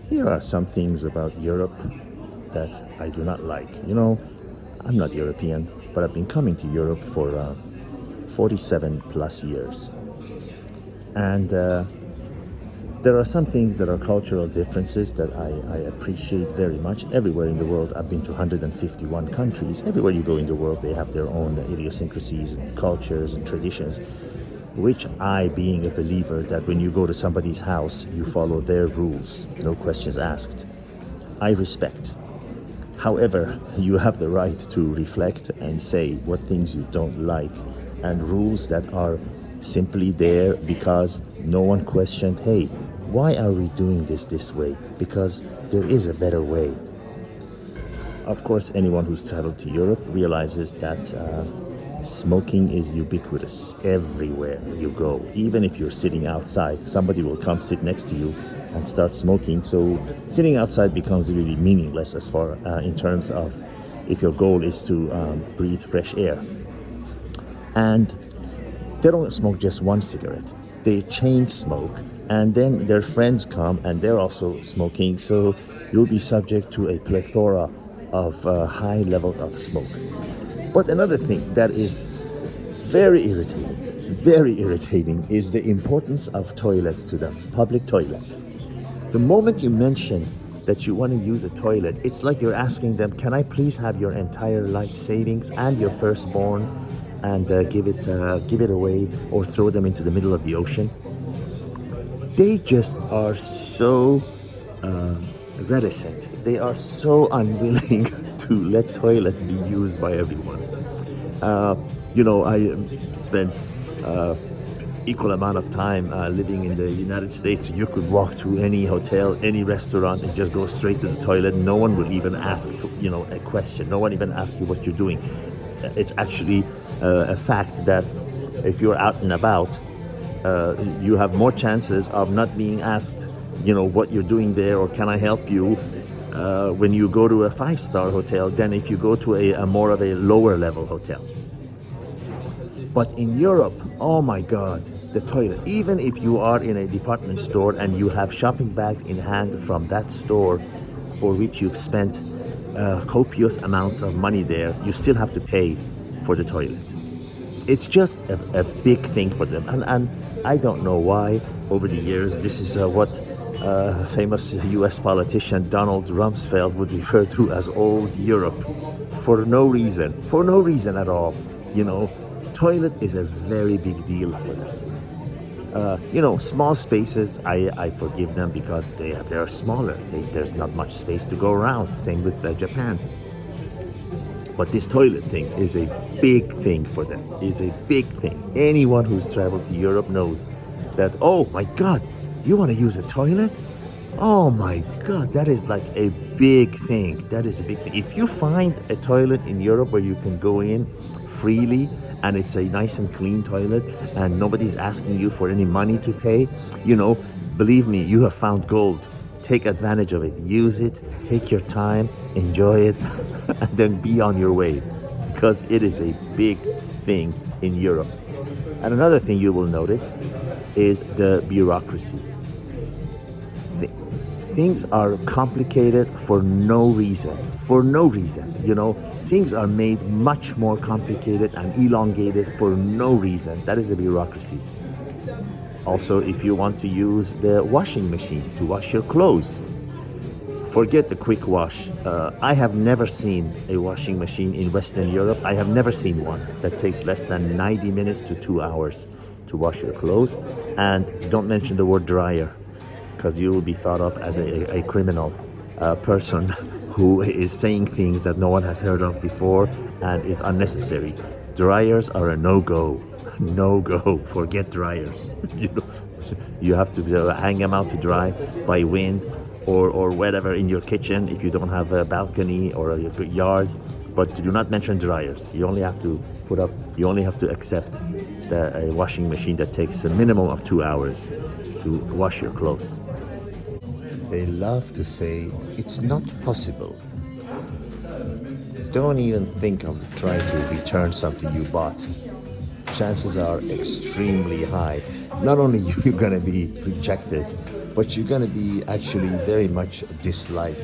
Here are some things about Europe that I do not like. You know, I'm not European, but I've been coming to Europe for 47 plus years. And there are some things that are cultural differences that I appreciate very much. Everywhere in the world, I've been to 151 countries. Everywhere you go in the world, they have their own idiosyncrasies and cultures and traditions, which I, being a believer that when you go to somebody's house, you follow their rules, no questions asked, I respect. However, you have the right to reflect and say what things you don't like and rules that are simply there because no one questioned, hey, why are we doing this way? Because there is a better way. Of course, anyone who's traveled to Europe realizes that smoking is ubiquitous everywhere you go. Even if you're sitting outside, somebody will come sit next to you and start smoking. So sitting outside becomes really meaningless as far in terms of if your goal is to breathe fresh air. And they don't smoke just one cigarette. They chain smoke, and then their friends come and they're also smoking. So you'll be subject to a plethora of high level of smoke. But another thing that is very irritating, is the importance of toilets to them, public toilets. The moment you mention that you want to use a toilet, it's like you're asking them, can I please have your entire life savings and your firstborn and give it away or throw them into the middle of the ocean? They just are so reticent. They are so unwilling to let toilets be used by everyone. I spent equal amount of time living in the United States. You could walk to any hotel, any restaurant, and just go straight to the toilet. No one will even ask, a question. No one even asks you what you're doing. It's actually a fact that if you're out and about, you have more chances of not being asked, what you're doing there or can I help you when you go to a five-star hotel than if you go to a more of a lower level hotel. But in Europe, oh my God, the toilet, even if you are in a department store and you have shopping bags in hand from that store for which you've spent copious amounts of money there, you still have to pay for the toilet. It's just a big thing for them. And I don't know why over the years, this is what famous US politician Donald Rumsfeld would refer to as old Europe for no reason at all. Toilet is a very big deal for them. Small spaces, I forgive them because they are smaller. There's not much space to go around. Same with Japan. But this toilet thing is a big thing for them. Is a big thing. Anyone who's traveled to Europe knows that, oh my God, you want to use a toilet? Oh my God, that is like a big thing. That is a big thing. If you find a toilet in Europe where you can go in freely and it's a nice and clean toilet and nobody's asking you for any money to pay, believe me, you have found gold. Take advantage of it. Use it. Take your time. Enjoy it. And then be on your way. Because it is a big thing in Europe. And another thing you will notice is the bureaucracy. Things are complicated for no reason. For no reason. Things are made much more complicated and elongated for no reason. That is the bureaucracy. Also, if you want to use the washing machine to wash your clothes, forget the quick wash. I have never seen a washing machine in Western Europe. I have never seen one that takes less than 90 minutes to 2 hours to wash your clothes. And don't mention the word dryer, because you will be thought of as a criminal person who is saying things that no one has heard of before and is unnecessary. Dryers are a no-go. No-go. Forget dryers. You have to hang them out to dry by wind or whatever in your kitchen if you don't have a balcony or a yard. But do not mention dryers. You only have to accept a washing machine that takes a minimum of 2 hours to wash your clothes. They love to say, it's not possible. Don't even think of trying to return something you bought. Chances are extremely high. Not only you're gonna be rejected, but you're going to be actually very much disliked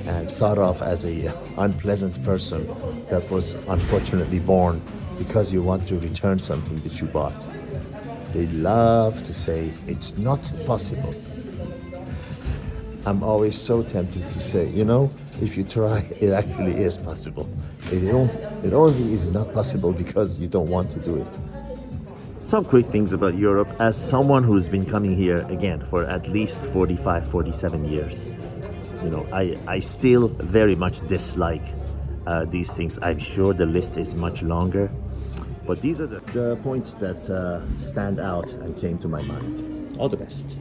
and thought of as a unpleasant person that was unfortunately born because you want to return something that you bought. They love to say it's not possible. I'm always so tempted to say, you know, if you try, it actually is possible. It only is not possible because you don't want to do it. Some quick things about Europe. As someone who's been coming here again for at least 45, 47 years, you know, I still very much dislike these things. I'm sure the list is much longer, but these are the points that stand out and came to my mind. All the best.